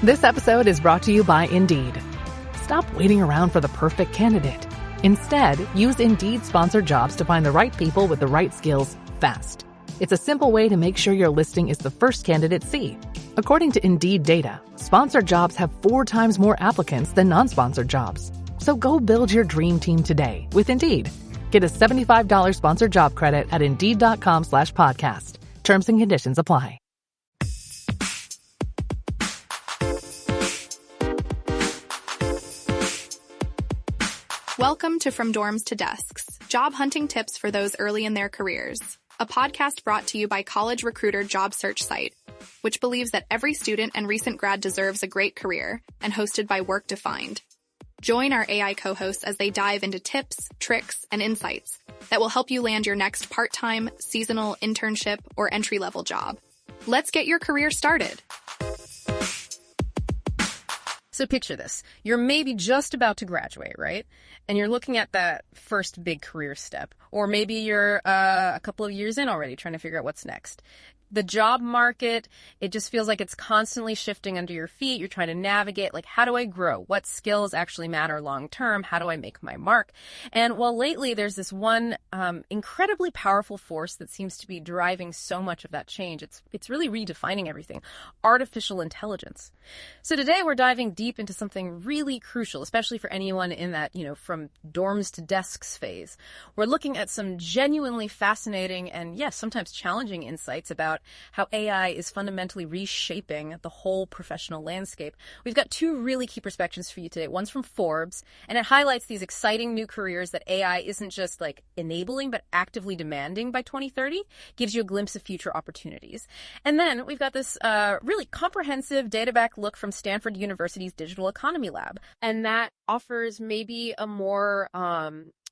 This episode is brought to you by Indeed. Stop waiting around for the perfect candidate. Instead, use Indeed sponsored jobs to find the right people with the right skills fast. It's a simple way to make sure your listing is the first candidates see. According to Indeed data, sponsored jobs have 4 times more applicants than non-sponsored jobs. So go build your dream team today with Indeed. Get a $75 sponsored job credit at Indeed.com/podcast. Terms and conditions apply. Welcome to From Dorms to Desks, job hunting tips for those early in their careers. A podcast brought to you by College Recruiter job search site, which believes that every student and recent grad deserves a great career, and hosted by Work Defined. Join our AI co-hosts as they dive into tips, tricks, and insights that will help you land your next part-time, seasonal, internship, or entry-level job. Let's get your career started. So picture this. You're maybe just about to graduate, right? And you're looking at that first big career step. Or maybe you're a couple of years in already trying to figure out what's next. The job market, it just feels like it's constantly shifting under your feet. You're trying to navigate, like, how do I grow? What skills actually matter long term? How do I make my mark? And well, lately there's this one incredibly powerful force that seems to be driving so much of that change. It's really redefining everything. Artificial intelligence. So today we're diving deep into something really crucial, especially for anyone in that, from dorms to desks phase. We're looking at some genuinely fascinating and, yes, sometimes challenging insights about how AI is fundamentally reshaping the whole professional landscape. We've got 2 really key perspectives for you today. One's from Forbes, and it highlights these exciting new careers that AI isn't just like enabling, but actively demanding by 2030, gives you a glimpse of future opportunities. And then we've got this really comprehensive data-backed look from Stanford University's Digital Economy Lab, and that offers maybe a more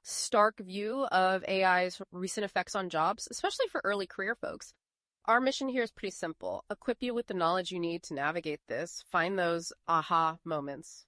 stark view of AI's recent effects on jobs, especially for early career folks. Our mission here is pretty simple. Equip you with the knowledge you need to navigate this, find those aha moments,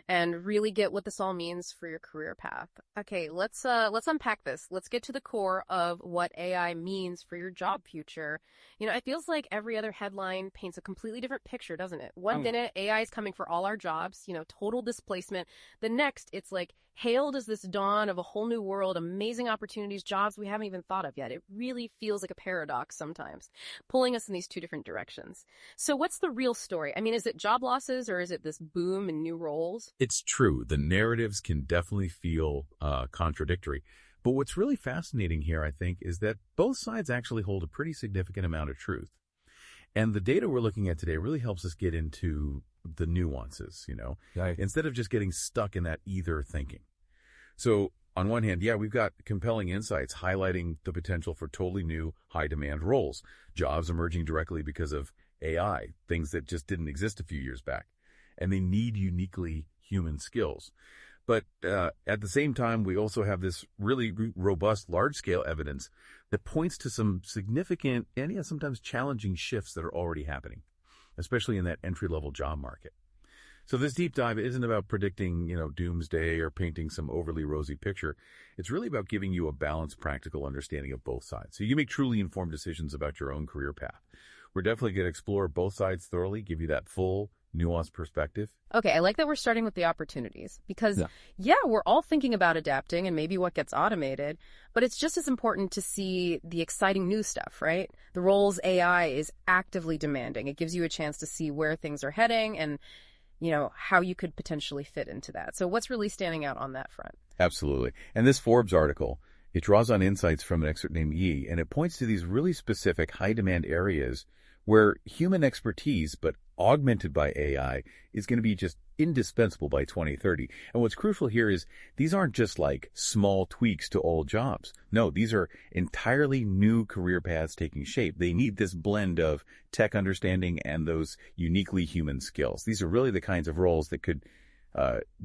and really get what this all means for your career path. Okay, let's unpack this. Let's get to the core of what AI means for your job future. It feels like every other headline paints a completely different picture, doesn't it? One minute, AI is coming for all our jobs, total displacement. The next, it's like, hailed as this dawn of a whole new world, amazing opportunities, jobs we haven't even thought of yet. It really feels like a paradox sometimes, pulling us in these 2 different directions. So what's the real story? I mean, is it job losses or is it this boom in new roles? It's true. The narratives can definitely feel contradictory. But what's really fascinating here, I think, is that both sides actually hold a pretty significant amount of truth. And the data we're looking at today really helps us get into the nuances, Right. instead of just getting stuck in that either thinking. So on one hand, we've got compelling insights highlighting the potential for totally new high-demand roles, jobs emerging directly because of AI, things that just didn't exist a few years back. And they need uniquely human skills. But at the same time, we also have this really robust, large-scale evidence that points to some significant and sometimes challenging shifts that are already happening, especially in that entry-level job market. So this deep dive isn't about predicting, doomsday or painting some overly rosy picture. It's really about giving you a balanced, practical understanding of both sides, so you make truly informed decisions about your own career path. We're definitely going to explore both sides thoroughly, give you that full, nuanced perspective. Okay, I like that we're starting with the opportunities because, we're all thinking about adapting and maybe what gets automated, but it's just as important to see the exciting new stuff, right? The roles AI is actively demanding. It gives you a chance to see where things are heading and, how you could potentially fit into that. So what's really standing out on that front? Absolutely. And this Forbes article, it draws on insights from an expert named Yi, and it points to these really specific high-demand areas where human expertise, but augmented by AI, is going to be just indispensable by 2030. And what's crucial here is these aren't just like small tweaks to old jobs. No, these are entirely new career paths taking shape. They need this blend of tech understanding and those uniquely human skills. These are really the kinds of roles that could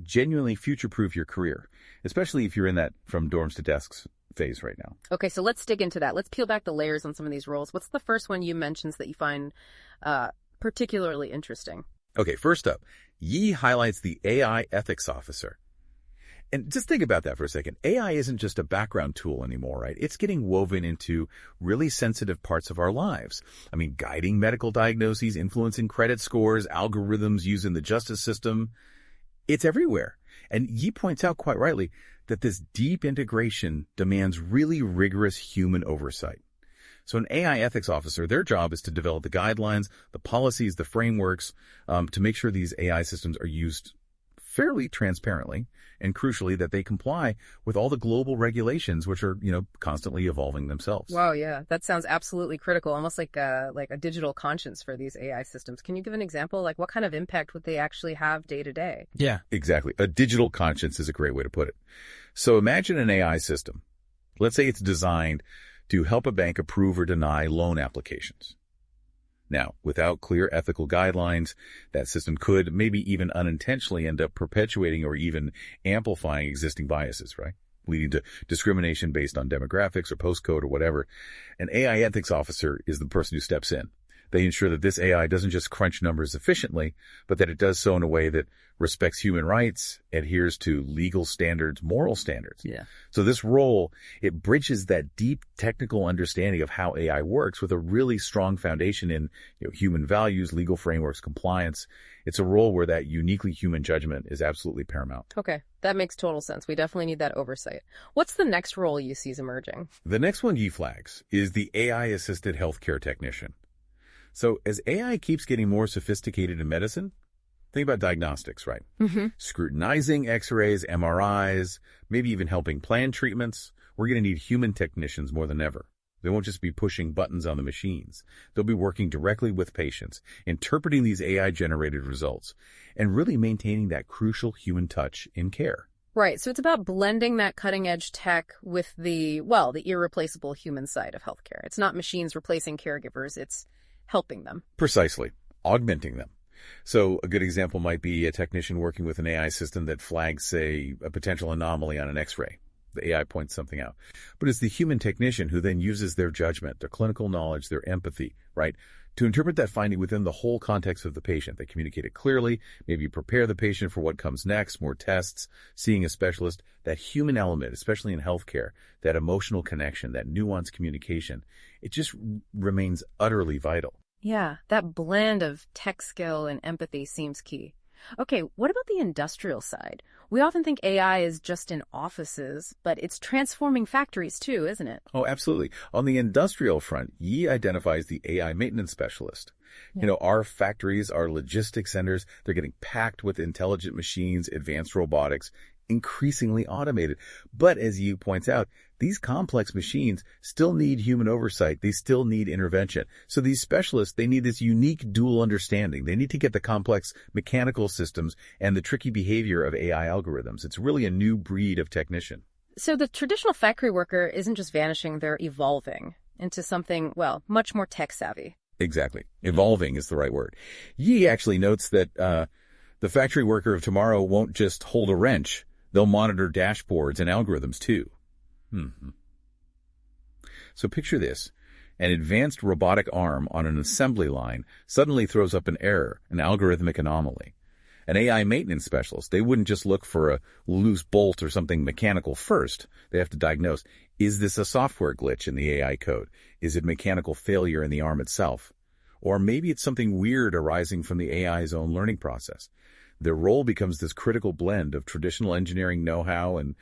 genuinely future-proof your career, especially if you're in that from dorms to desks phase right now. Okay, so let's dig into that. Let's peel back the layers on some of these roles. What's the first one you mentioned that you find particularly interesting? Okay, first up, Yi highlights the AI ethics officer. And just think about that for a second. AI isn't just a background tool anymore, right? It's getting woven into really sensitive parts of our lives. I mean, guiding medical diagnoses, influencing credit scores, algorithms used in the justice system. It's everywhere. And Yi points out quite rightly that this deep integration demands really rigorous human oversight. So an AI ethics officer, their job is to develop the guidelines, the policies, the frameworks, to make sure these AI systems are used fairly transparently, and crucially that they comply with all the global regulations, which are, constantly evolving themselves. Wow, yeah, that sounds absolutely critical, almost like a digital conscience for these AI systems. Can you give an example? Like, what kind of impact would they actually have day to day? Yeah, exactly. A digital conscience is a great way to put it. So imagine an AI system. Let's say it's designed to help a bank approve or deny loan applications. Now, without clear ethical guidelines, that system could maybe even unintentionally end up perpetuating or even amplifying existing biases, right? Leading to discrimination based on demographics or postcode or whatever. An AI ethics officer is the person who steps in. They ensure that this AI doesn't just crunch numbers efficiently, but that it does so in a way that respects human rights, adheres to legal standards, moral standards. Yeah. So this role, it bridges that deep technical understanding of how AI works with a really strong foundation in human values, legal frameworks, compliance. It's a role where that uniquely human judgment is absolutely paramount. Okay, that makes total sense. We definitely need that oversight. What's the next role you see emerging? The next one Yi flags is the AI-assisted healthcare technician. So as AI keeps getting more sophisticated in medicine, think about diagnostics, right? Mm-hmm. Scrutinizing X-rays, MRIs, maybe even helping plan treatments. We're going to need human technicians more than ever. They won't just be pushing buttons on the machines. They'll be working directly with patients, interpreting these AI-generated results, and really maintaining that crucial human touch in care. Right, so it's about blending that cutting-edge tech with the irreplaceable human side of healthcare. It's not machines replacing caregivers, it's helping them. Precisely. Augmenting them. So a good example might be a technician working with an AI system that flags, say, a potential anomaly on an X-ray. The AI points something out. But it's the human technician who then uses their judgment, their clinical knowledge, their empathy, right, to interpret that finding within the whole context of the patient. They communicate it clearly, maybe prepare the patient for what comes next, more tests, seeing a specialist. That human element, especially in healthcare, that emotional connection, that nuanced communication, it just remains utterly vital. Yeah, that blend of tech skill and empathy seems key. Okay, what about the industrial side? We often think AI is just in offices, but it's transforming factories too, isn't it? Oh, absolutely. On the industrial front, Yi identifies the AI maintenance specialist. Yeah. Our factories, our logistics centers, they're getting packed with intelligent machines, advanced robotics, increasingly automated. But as Yi points out, these complex machines still need human oversight. They still need intervention. So these specialists, they need this unique dual understanding. They need to get the complex mechanical systems and the tricky behavior of AI algorithms. It's really a new breed of technician. So the traditional factory worker isn't just vanishing, they're evolving into something, much more tech savvy. Exactly. Evolving is the right word. Yi actually notes that the factory worker of tomorrow won't just hold a wrench. They'll monitor dashboards and algorithms too. So picture this. An advanced robotic arm on an assembly line suddenly throws up an error, an algorithmic anomaly. An AI maintenance specialist, they wouldn't just look for a loose bolt or something mechanical first. They have to diagnose, is this a software glitch in the AI code? Is it mechanical failure in the arm itself? Or maybe it's something weird arising from the AI's own learning process. Their role becomes this critical blend of traditional engineering know-how and,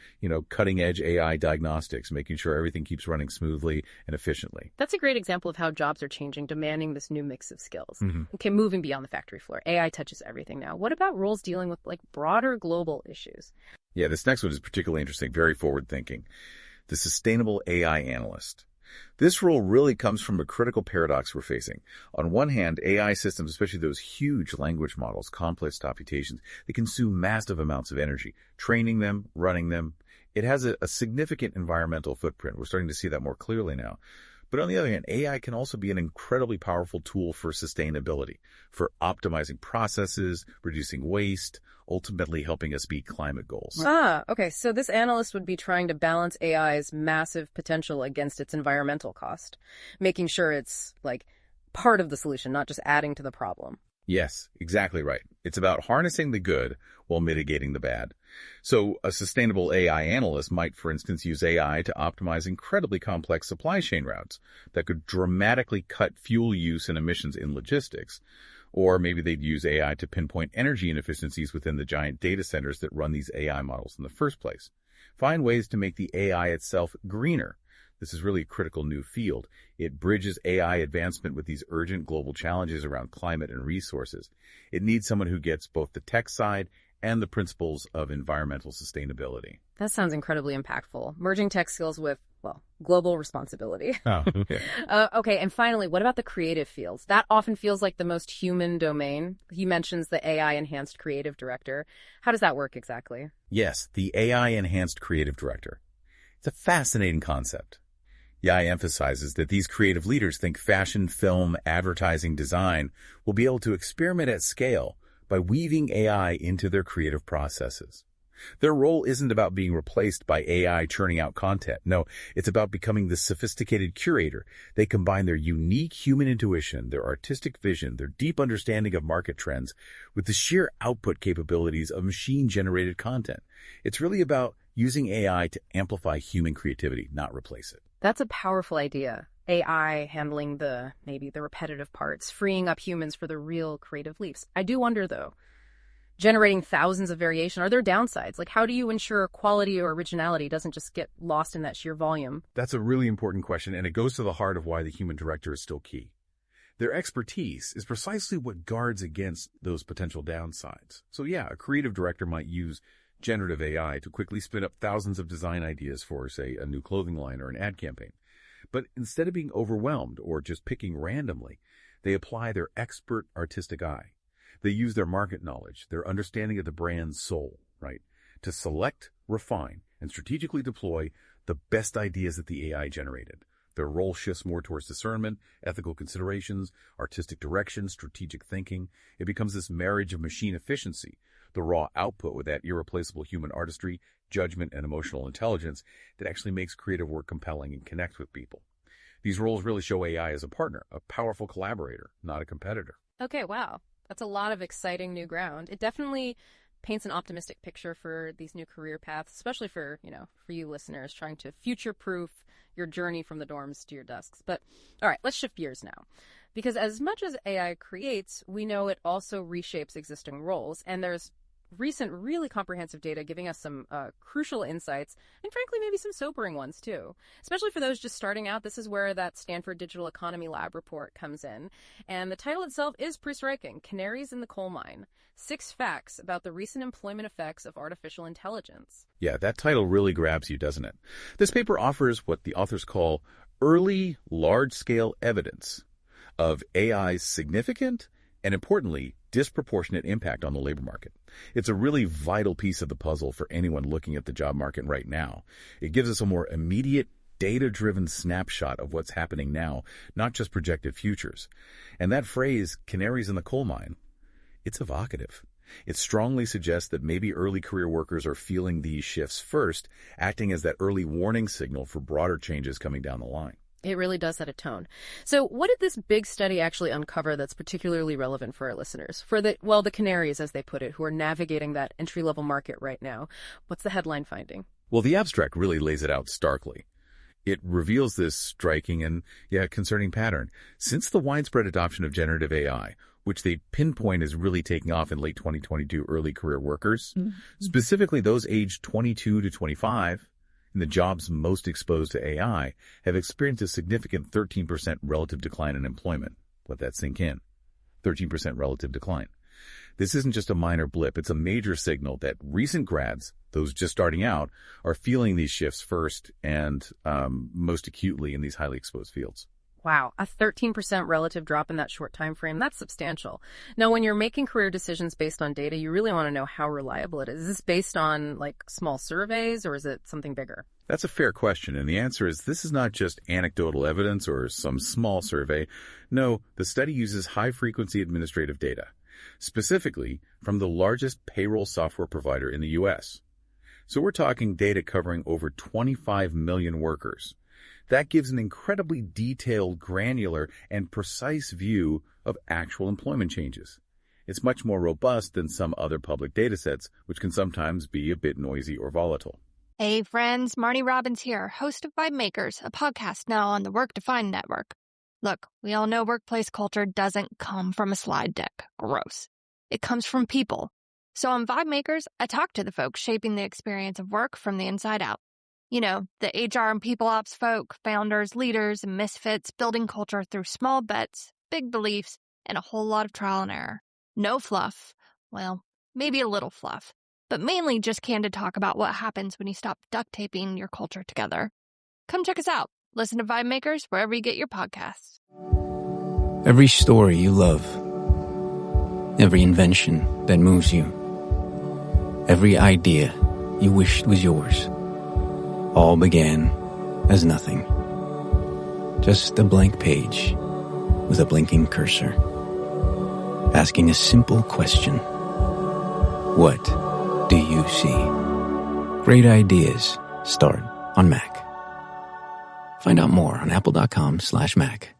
cutting-edge AI diagnostics, making sure everything keeps running smoothly and efficiently. That's a great example of how jobs are changing, demanding this new mix of skills. Mm-hmm. Okay, moving beyond the factory floor. AI touches everything now. What about roles dealing with, broader global issues? Yeah, this next one is particularly interesting, very forward-thinking. The sustainable AI analyst. This role really comes from a critical paradox we're facing. On one hand, AI systems, especially those huge language models, complex computations, they consume massive amounts of energy. Training them, running them, it has a significant environmental footprint. We're starting to see that more clearly now. But on the other hand, AI can also be an incredibly powerful tool for sustainability, for optimizing processes, reducing waste, ultimately helping us beat climate goals. Okay. So this analyst would be trying to balance AI's massive potential against its environmental cost, making sure it's, part of the solution, not just adding to the problem. Yes, exactly right. It's about harnessing the good while mitigating the bad. So a sustainable AI analyst might, for instance, use AI to optimize incredibly complex supply chain routes that could dramatically cut fuel use and emissions in logistics. Or maybe they'd use AI to pinpoint energy inefficiencies within the giant data centers that run these AI models in the first place. Find ways to make the AI itself greener. This is really a critical new field. It bridges AI advancement with these urgent global challenges around climate and resources. It needs someone who gets both the tech side and the principles of environmental sustainability. That sounds incredibly impactful. Merging tech skills with, well, global responsibility. Oh, okay. Okay, and finally, what about the creative fields? That often feels like the most human domain. He mentions the AI-enhanced creative director. How does that work exactly? Yes, the AI-enhanced creative director. It's a fascinating concept. The AI emphasizes that these creative leaders think fashion, film, advertising, design will be able to experiment at scale by weaving AI into their creative processes. Their role isn't about being replaced by AI churning out content. No, it's about becoming the sophisticated curator. They combine their unique human intuition, their artistic vision, their deep understanding of market trends with the sheer output capabilities of machine-generated content. It's really about using AI to amplify human creativity, not replace it. That's a powerful idea. AI handling maybe the repetitive parts, freeing up humans for the real creative leaps. I do wonder, though, generating thousands of variation, are there downsides? Like, how do you ensure quality or originality doesn't just get lost in that sheer volume? That's a really important question, and it goes to the heart of why the human director is still key. Their expertise is precisely what guards against those potential downsides. So yeah, a creative director might use generative AI to quickly spin up thousands of design ideas for, say, a new clothing line or an ad campaign. But instead of being overwhelmed or just picking randomly, they apply their expert artistic eye. They use their market knowledge, their understanding of the brand's soul, right, to select, refine, and strategically deploy the best ideas that the AI generated. Their role shifts more towards discernment, ethical considerations, artistic direction, strategic thinking. It becomes this marriage of machine efficiency, the raw output with that irreplaceable human artistry, judgment, and emotional intelligence that actually makes creative work compelling and connects with people. These roles really show AI as a partner, a powerful collaborator, not a competitor. Okay, wow. That's a lot of exciting new ground. It definitely paints an optimistic picture for these new career paths, especially for you listeners trying to future-proof your journey from the dorms to your desks. But all right, let's shift gears now. Because as much as AI creates, we know it also reshapes existing roles. And there's recent, really comprehensive data giving us some crucial insights, and frankly, maybe some sobering ones too. Especially for those just starting out, this is where that Stanford Digital Economy Lab report comes in. And the title itself is pretty striking, Canaries in the Coal Mine, 6 Facts About the Recent Employment Effects of Artificial Intelligence. Yeah, that title really grabs you, doesn't it? This paper offers what the authors call early, large-scale evidence of AI's significant and, importantly, disproportionate impact on the labor market. It's a really vital piece of the puzzle for anyone looking at the job market right now. It gives us a more immediate, data-driven snapshot of what's happening now, not just projected futures. And that phrase, canaries in the coal mine, it's evocative. It strongly suggests that maybe early career workers are feeling these shifts first, acting as that early warning signal for broader changes coming down the line. It really does set a tone. So what did this big study actually uncover that's particularly relevant for our listeners? For the canaries, as they put it, who are navigating that entry-level market right now. What's the headline finding? Well, the abstract really lays it out starkly. It reveals this striking and, concerning pattern. Since the widespread adoption of generative AI, which they pinpoint is really taking off in late 2022 early career workers, specifically those aged 22 to 25, in the jobs most exposed to AI, have experienced a significant 13% relative decline in employment. Let that sink in. 13% relative decline. This isn't just a minor blip. It's a major signal that recent grads, those just starting out, are feeling these shifts first and most acutely in these highly exposed fields. Wow, a 13% relative drop in that short time frame. That's substantial. Now, when you're making career decisions based on data, you really want to know how reliable it is. Is this based on small surveys or is it something bigger? That's a fair question, and the answer is this is not just anecdotal evidence or some small survey. No, the study uses high-frequency administrative data, specifically from the largest payroll software provider in the U.S. So we're talking data covering over 25 million workers. That gives an incredibly detailed, granular, and precise view of actual employment changes. It's much more robust than some other public datasets, which can sometimes be a bit noisy or volatile. Hey friends, Marnie Robbins here, host of Vibe Makers, a podcast now on the Work Defined Network. Look, we all know workplace culture doesn't come from a slide deck. Gross. It comes from people. So on Vibe Makers, I talk to the folks shaping the experience of work from the inside out. You know, the HR and people ops folk, founders, leaders, and misfits building culture through small bets, big beliefs, and a whole lot of trial and error. No fluff. Well, maybe a little fluff, but mainly just candid talk about what happens when you stop duct taping your culture together. Come check us out. Listen to Vibe Makers wherever you get your podcasts. Every story you love, every invention that moves you, every idea you wished was yours, all began as nothing. Just a blank page with a blinking cursor, asking a simple question. What do you see? Great ideas start on Mac. Find out more on apple.com/Mac.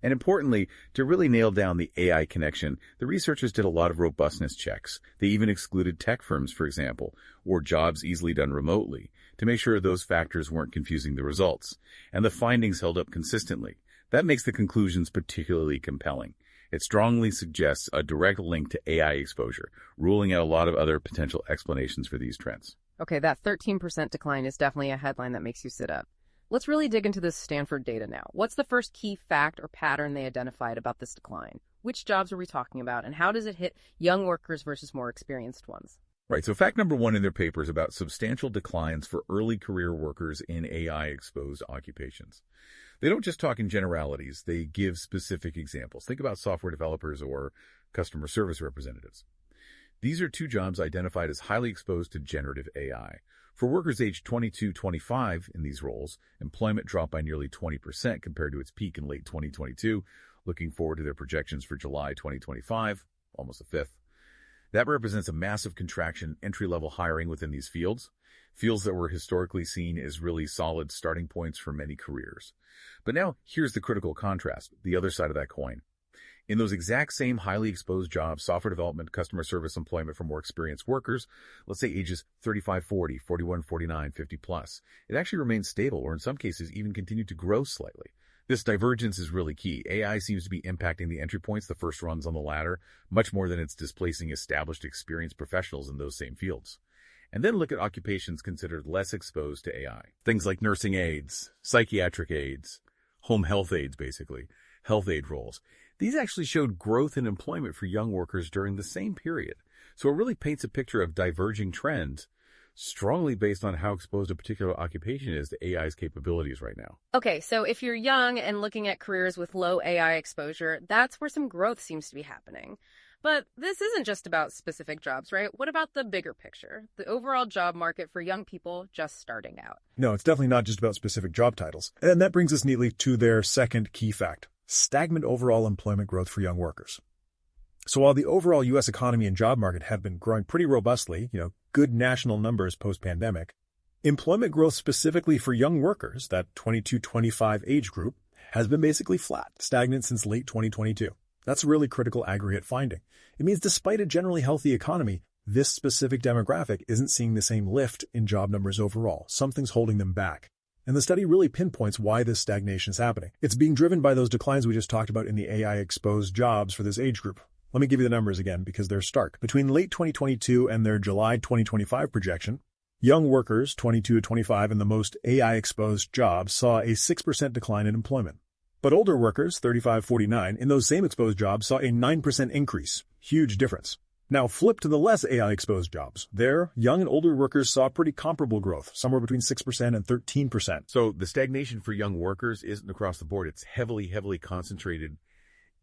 And importantly, to really nail down the AI connection, the researchers did a lot of robustness checks. They even excluded tech firms, for example, or jobs easily done remotely, to make sure those factors weren't confusing the results. And the findings held up consistently. That makes the conclusions particularly compelling. It strongly suggests a direct link to AI exposure, ruling out a lot of other potential explanations for these trends. Okay, that 13% decline is definitely a headline that makes you sit up. Let's really dig into this Stanford data now. What's the first key fact or pattern they identified about this decline? Which jobs are we talking about, and how does it hit young workers versus more experienced ones? Right, so fact number one in their paper is about substantial declines for early career workers in AI-exposed occupations. They don't just talk in generalities, they give specific examples. Think about software developers or customer service representatives. These are two jobs identified as highly exposed to generative AI. For workers aged 22-25 in these roles, employment dropped by nearly 20% compared to its peak in late 2022. Looking forward to their projections for July 2025, almost a fifth. That represents a massive contraction in entry-level hiring within these fields that were historically seen as really solid starting points for many careers. But now, here's the critical contrast, the other side of that coin. In those exact same highly exposed jobs, software development, customer service employment for more experienced workers, let's say ages 35, 40, 41, 49, 50 plus, it actually remains stable or in some cases even continued to grow slightly. This divergence is really key. AI seems to be impacting the entry points, the first runs on the ladder, much more than it's displacing established, experienced professionals in those same fields. And then look at occupations considered less exposed to AI. Things like nursing aides, psychiatric aides, home health aides basically, health aid roles. These actually showed growth in employment for young workers during the same period. So it really paints a picture of diverging trends, strongly based on how exposed a particular occupation is to AI's capabilities right now. Okay, so if you're young and looking at careers with low AI exposure, that's where some growth seems to be happening. But this isn't just about specific jobs, right? What about the bigger picture, the overall job market for young people just starting out? No, it's definitely not just about specific job titles. And that brings us neatly to their second key fact: stagnant overall employment growth for young workers. So while the overall U.S. economy and job market have been growing pretty robustly, good national numbers post-pandemic, employment growth specifically for young workers, that 22-25 age group, has been basically flat, stagnant since late 2022. That's a really critical aggregate finding. It means despite a generally healthy economy, this specific demographic isn't seeing the same lift in job numbers overall. Something's holding them back. And the study really pinpoints why this stagnation is happening. It's being driven by those declines we just talked about in the AI-exposed jobs for this age group. Let me give you the numbers again because they're stark. Between late 2022 and their July 2025 projection, young workers 22 to 25 in the most AI-exposed jobs saw a 6% decline in employment. But older workers 35-49 in those same exposed jobs saw a 9% increase. Huge difference. Now flip to the less AI-exposed jobs. There, young and older workers saw pretty comparable growth, somewhere between 6% and 13%. So the stagnation for young workers isn't across the board. It's heavily concentrated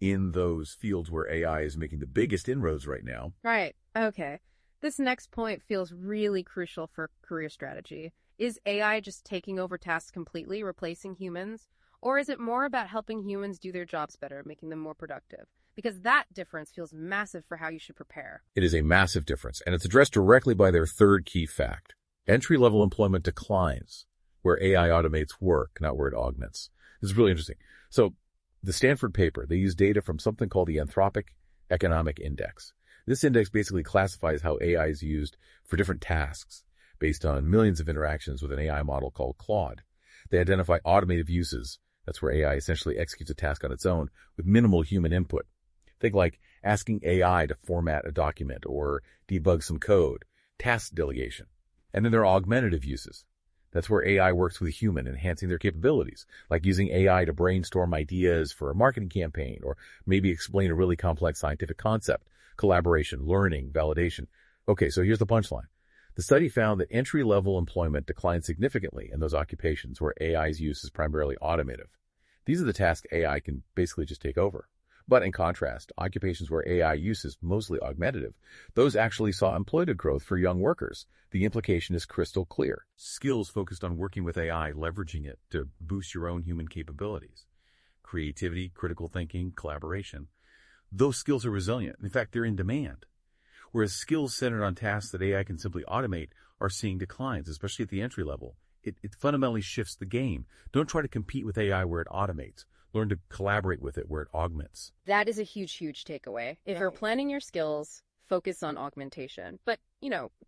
in those fields where AI is making the biggest inroads right now. Right. Okay. This next point feels really crucial for career strategy. Is AI just taking over tasks completely, replacing humans? Or is it more about helping humans do their jobs better, making them more productive? Because that difference feels massive for how you should prepare. It is a massive difference, and it's addressed directly by their third key fact. Entry-level employment declines where AI automates work, not where it augments. This is really interesting. So the Stanford paper, they use data from something called the Anthropic economic index. This index basically classifies how AI is used for different tasks based on millions of interactions with an AI model called Claude. They identify automated uses. That's where AI essentially executes a task on its own with minimal human input. Think like asking AI to format a document or debug some code, task delegation. And then there are augmentative uses. That's where AI works with a human, enhancing their capabilities, like using AI to brainstorm ideas for a marketing campaign or maybe explain a really complex scientific concept, collaboration, learning, validation. Okay, so here's the punchline. The study found that entry-level employment declined significantly in those occupations where AI's use is primarily automative. These are the tasks AI can basically just take over. But in contrast, occupations where AI use is mostly augmentative, those actually saw employment growth for young workers. The implication is crystal clear. Skills focused on working with AI, leveraging it to boost your own human capabilities. Creativity, critical thinking, collaboration. Those skills are resilient. In fact, they're in demand. Whereas skills centered on tasks that AI can simply automate are seeing declines, especially at the entry level. It fundamentally shifts the game. Don't try to compete with AI where it automates. Learn to collaborate with it where it augments. That is a huge, huge takeaway. If you're planning your skills, focus on augmentation. But,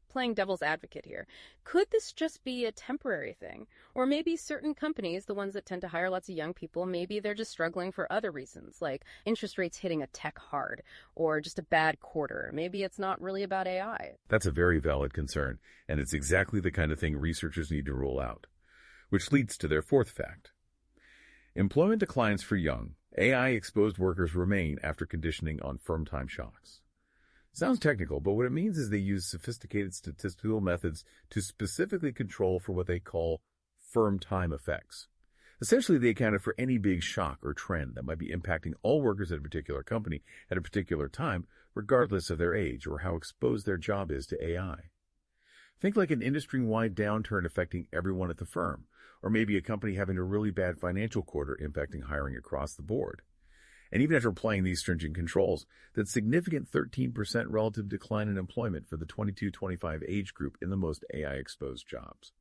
playing devil's advocate here, could this just be a temporary thing? Or maybe certain companies, the ones that tend to hire lots of young people, maybe they're just struggling for other reasons, like interest rates hitting a tech hard, or just a bad quarter. Maybe it's not really about AI. That's a very valid concern, and it's exactly the kind of thing researchers need to rule out. Which leads to their fourth fact. Employment declines for young, AI-exposed workers remain after conditioning on firm time shocks. Sounds technical, but what it means is they use sophisticated statistical methods to specifically control for what they call firm time effects. Essentially, they accounted for any big shock or trend that might be impacting all workers at a particular company at a particular time, regardless of their age or how exposed their job is to AI. Think like an industry-wide downturn affecting everyone at the firm, or maybe a company having a really bad financial quarter impacting hiring across the board. And even after applying these stringent controls, that significant 13% relative decline in employment for the 22-25 age group in the most AI-exposed jobs.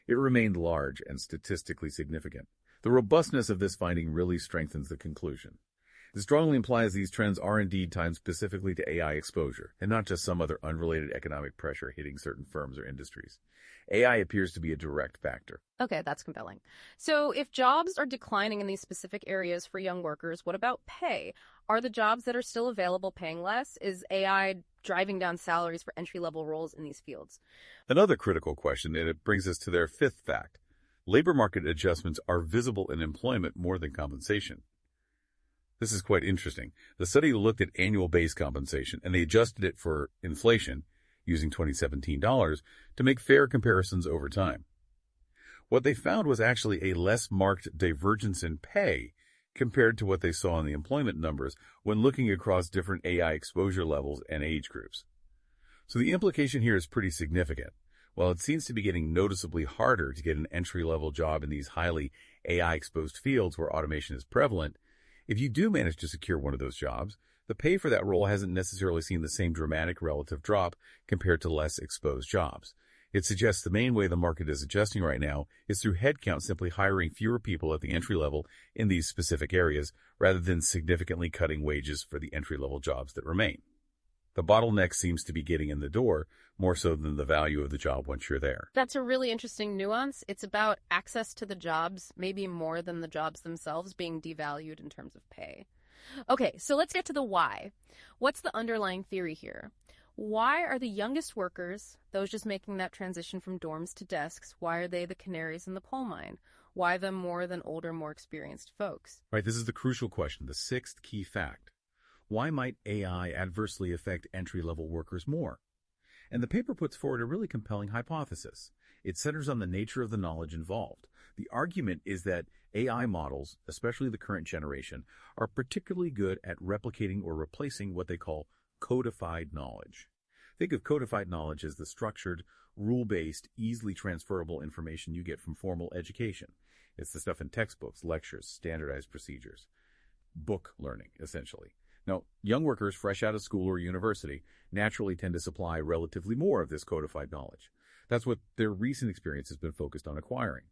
It remained large and statistically significant. The robustness of this finding really strengthens the conclusion. It strongly implies these trends are indeed timed specifically to AI exposure, and not just some other unrelated economic pressure hitting certain firms or industries. AI appears to be a direct factor. Okay, that's compelling. So if jobs are declining in these specific areas for young workers, what about pay? Are the jobs that are still available paying less? Is AI driving down salaries for entry-level roles in these fields? Another critical question, and it brings us to their fifth fact. Labor market adjustments are visible in employment more than compensation. This is quite interesting. The study looked at annual base compensation, and they adjusted it for inflation, using 2017 dollars, to make fair comparisons over time. What they found was actually a less marked divergence in pay compared to what they saw in the employment numbers when looking across different AI exposure levels and age groups. So the implication here is pretty significant. While it seems to be getting noticeably harder to get an entry-level job in these highly AI-exposed fields where automation is prevalent, if you do manage to secure one of those jobs, the pay for that role hasn't necessarily seen the same dramatic relative drop compared to less exposed jobs. It suggests the main way the market is adjusting right now is through headcount simply hiring fewer people at the entry level in these specific areas rather than significantly cutting wages for the entry-level jobs that remain. The bottleneck seems to be getting in the door more so than the value of the job once you're there. That's a really interesting nuance. It's about access to the jobs, maybe more than the jobs themselves being devalued in terms of pay. Okay, so let's get to the why. What's the underlying theory here? Why are the youngest workers, those just making that transition from dorms to desks, why are they the canaries in the coal mine? Why them more than older, more experienced folks? Right, this is the crucial question, the sixth key fact. Why might AI adversely affect entry-level workers more? And the paper puts forward a really compelling hypothesis. It centers on the nature of the knowledge involved. The argument is that AI models, especially the current generation, are particularly good at replicating or replacing what they call codified knowledge. Think of codified knowledge as the structured, rule-based, easily transferable information you get from formal education. It's the stuff in textbooks, lectures, standardized procedures. Book learning, essentially. Now, young workers fresh out of school or university naturally tend to supply relatively more of this codified knowledge. That's what their recent experience has been focused on acquiring.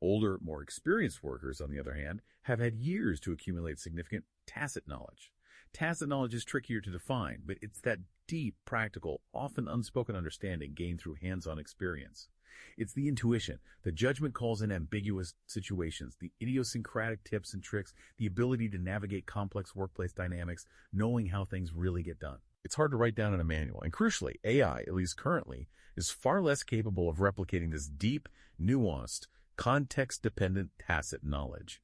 Older, more experienced workers, on the other hand, have had years to accumulate significant tacit knowledge. Tacit knowledge is trickier to define, but it's that deep, practical, often unspoken understanding gained through hands-on experience. It's the intuition, the judgment calls in ambiguous situations, the idiosyncratic tips and tricks, the ability to navigate complex workplace dynamics, knowing how things really get done. It's hard to write down in a manual, and crucially, AI, at least currently, is far less capable of replicating this deep, nuanced, context-dependent tacit knowledge.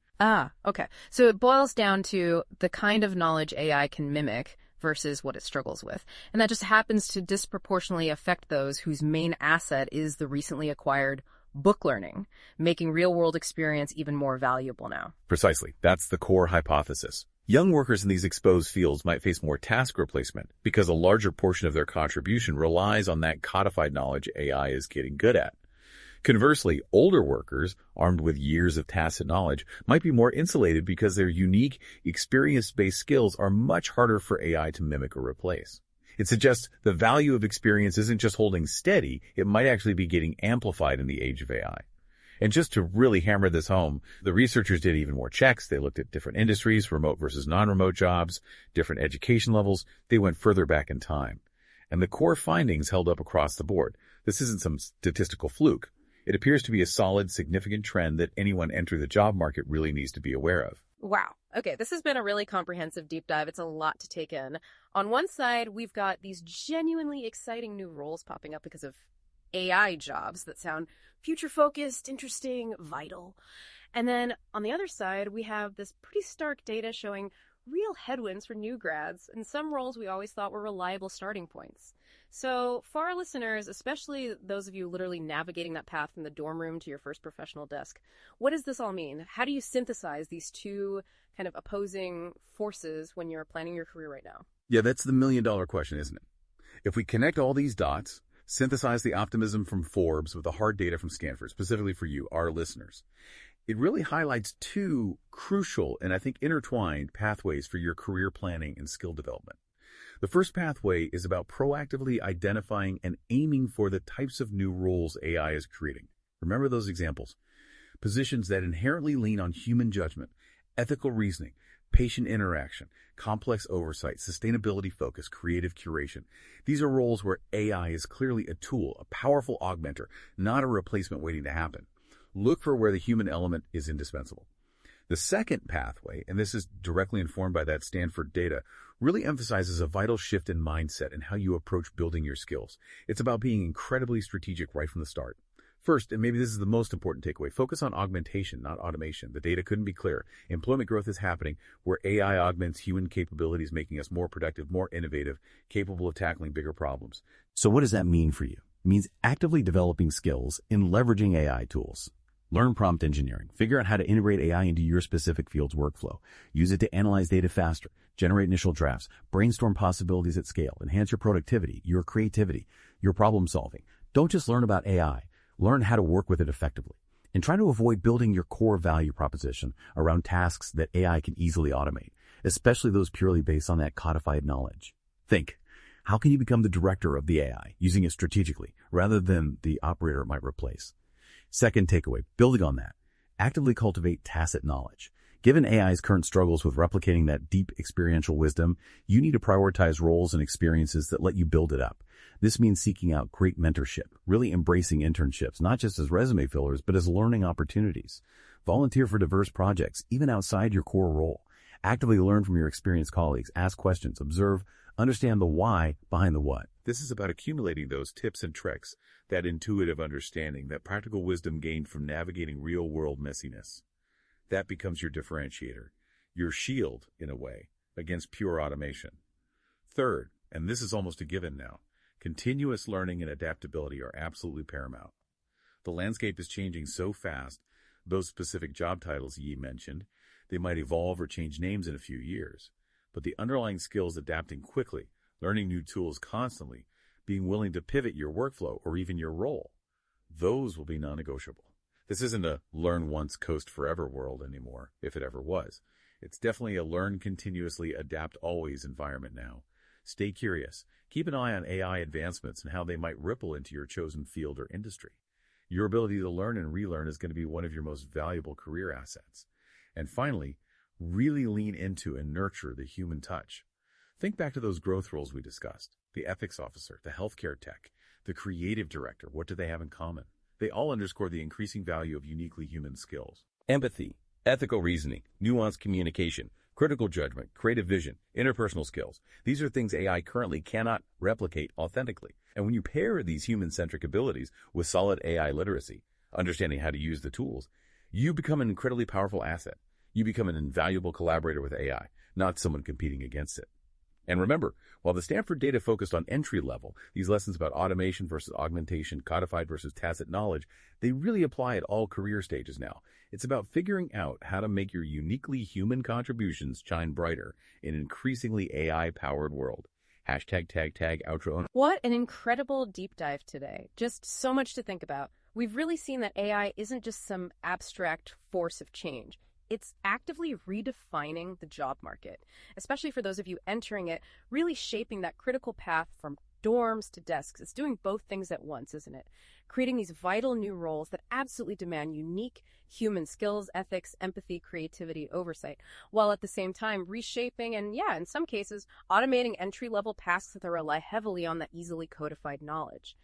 Okay. So it boils down to the kind of knowledge AI can mimic versus what it struggles with. And that just happens to disproportionately affect those whose main asset is the recently acquired book learning, making real-world experience even more valuable now. Precisely. That's the core hypothesis. Young workers in these exposed fields might face more task replacement because a larger portion of their contribution relies on that codified knowledge AI is getting good at. Conversely, older workers, armed with years of tacit knowledge, might be more insulated because their unique, experience-based skills are much harder for AI to mimic or replace. It suggests the value of experience isn't just holding steady, it might actually be getting amplified in the age of AI. And just to really hammer this home, the researchers did even more checks. They looked at different industries, remote versus non-remote jobs, different education levels. They went further back in time. And the core findings held up across the board. This isn't some statistical fluke. It appears to be a solid, significant trend that anyone entering the job market really needs to be aware of. Wow. Okay, this has been a really comprehensive deep dive. It's a lot to take in. On one side, we've got these genuinely exciting new roles popping up because of AI jobs that sound future-focused, interesting, vital. And then on the other side, we have this pretty stark data showing real headwinds for new grads and some roles we always thought were reliable starting points. So for our listeners, especially those of you literally navigating that path from the dorm room to your first professional desk, what does this all mean? How do you synthesize these two kind of opposing forces when you're planning your career right now? Yeah, that's the million-dollar question, isn't it? If we connect all these dots, synthesize the optimism from Forbes with the hard data from Stanford, specifically for you, our listeners, it really highlights two crucial and I think intertwined pathways for your career planning and skill development. The first pathway is about proactively identifying and aiming for the types of new roles AI is creating. Remember those examples. Positions that inherently lean on human judgment, ethical reasoning, patient interaction, complex oversight, sustainability focus, creative curation. These are roles where AI is clearly a tool, a powerful augmenter, not a replacement waiting to happen. Look for where the human element is indispensable. The second pathway, and this is directly informed by that Stanford data, really emphasizes a vital shift in mindset and how you approach building your skills. It's about being incredibly strategic right from the start. First, and maybe this is the most important takeaway, focus on augmentation, not automation. The data couldn't be clearer. Employment growth is happening where AI augments human capabilities, making us more productive, more innovative, capable of tackling bigger problems. So what does that mean for you? It means actively developing skills in leveraging AI tools. Learn prompt engineering. Figure out how to integrate AI into your specific field's workflow. Use it to analyze data faster, generate initial drafts, brainstorm possibilities at scale, enhance your productivity, your creativity, your problem solving. Don't just learn about AI. Learn how to work with it effectively. And try to avoid building your core value proposition around tasks that AI can easily automate, especially those purely based on that codified knowledge. Think, how can you become the director of the AI, using it strategically, rather than the operator it might replace? Second takeaway, building on that, actively cultivate tacit knowledge. Given AI's current struggles with replicating that deep experiential wisdom, you need to prioritize roles and experiences that let you build it up. This means seeking out great mentorship, really embracing internships, not just as resume fillers, but as learning opportunities. Volunteer for diverse projects, even outside your core role. Actively learn from your experienced colleagues, ask questions, observe, understand the why behind the what. This is about accumulating those tips and tricks, that intuitive understanding, that practical wisdom gained from navigating real-world messiness. That becomes your differentiator, your shield, in a way, against pure automation. Third, and this is almost a given now, continuous learning and adaptability are absolutely paramount. The landscape is changing so fast, those specific job titles Yi mentioned, they might evolve or change names in a few years. But the underlying skills adapting quickly, learning new tools constantly, being willing to pivot your workflow or even your role, those will be non-negotiable. This isn't a learn once, coast forever world anymore, if it ever was. It's definitely a learn continuously, adapt always environment now. Stay curious. Keep an eye on AI advancements and how they might ripple into your chosen field or industry. Your ability to learn and relearn is going to be one of your most valuable career assets. And finally, really lean into and nurture the human touch. Think back to those growth roles we discussed. The ethics officer, the healthcare tech, the creative director. What do they have in common? They all underscore the increasing value of uniquely human skills. Empathy, ethical reasoning, nuanced communication, critical judgment, creative vision, interpersonal skills. These are things AI currently cannot replicate authentically. And when you pair these human-centric abilities with solid AI literacy, understanding how to use the tools, you become an incredibly powerful asset. You become an invaluable collaborator with AI, not someone competing against it. And remember, while the Stanford data focused on entry level, these lessons about automation versus augmentation, codified versus tacit knowledge, they really apply at all career stages now. It's about figuring out how to make your uniquely human contributions shine brighter in an increasingly AI-powered world. Hashtag tag outro. What an incredible deep dive today. Just so much to think about. We've really seen that AI isn't just some abstract force of change. It's actively redefining the job market, especially for those of you entering it, really shaping that critical path from dorms to desks. It's doing both things at once, isn't it? Creating these vital new roles that absolutely demand unique human skills, ethics, empathy, creativity, oversight, while at the same time reshaping and, in some cases, automating entry-level tasks that rely heavily on that easily codified knowledge.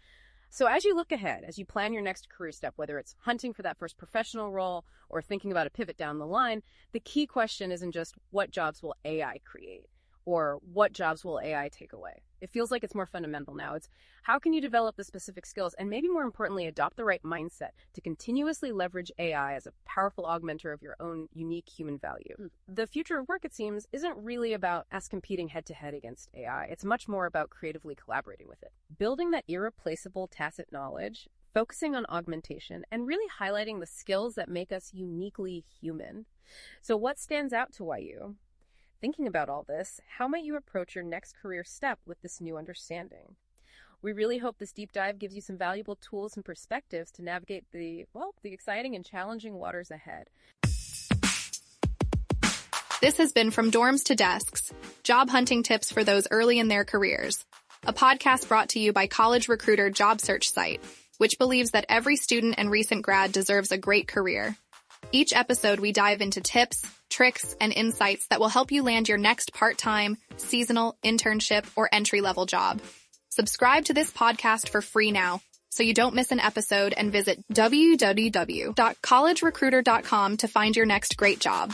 So as you look ahead, as you plan your next career step, whether it's hunting for that first professional role or thinking about a pivot down the line, the key question isn't just what jobs will AI create or what jobs will AI take away. It feels like it's more fundamental now. It's how can you develop the specific skills and maybe more importantly, adopt the right mindset to continuously leverage AI as a powerful augmenter of your own unique human value. The future of work, it seems, isn't really about us competing head to head against AI. It's much more about creatively collaborating with it. Building that irreplaceable tacit knowledge, focusing on augmentation, and really highlighting the skills that make us uniquely human. So what stands out to YU? Thinking about all this, how might you approach your next career step with this new understanding? We really hope this deep dive gives you some valuable tools and perspectives to navigate the exciting and challenging waters ahead. This has been From Dorms to Desks, job hunting tips for those early in their careers, a podcast brought to you by college recruiter job search site, which believes that every student and recent grad deserves a great career. Each episode, we dive into tips, tricks, and insights that will help you land your next part-time, seasonal, internship, or entry-level job. Subscribe to this podcast for free now, so you don't miss an episode, and visit www.collegerecruiter.com to find your next great job.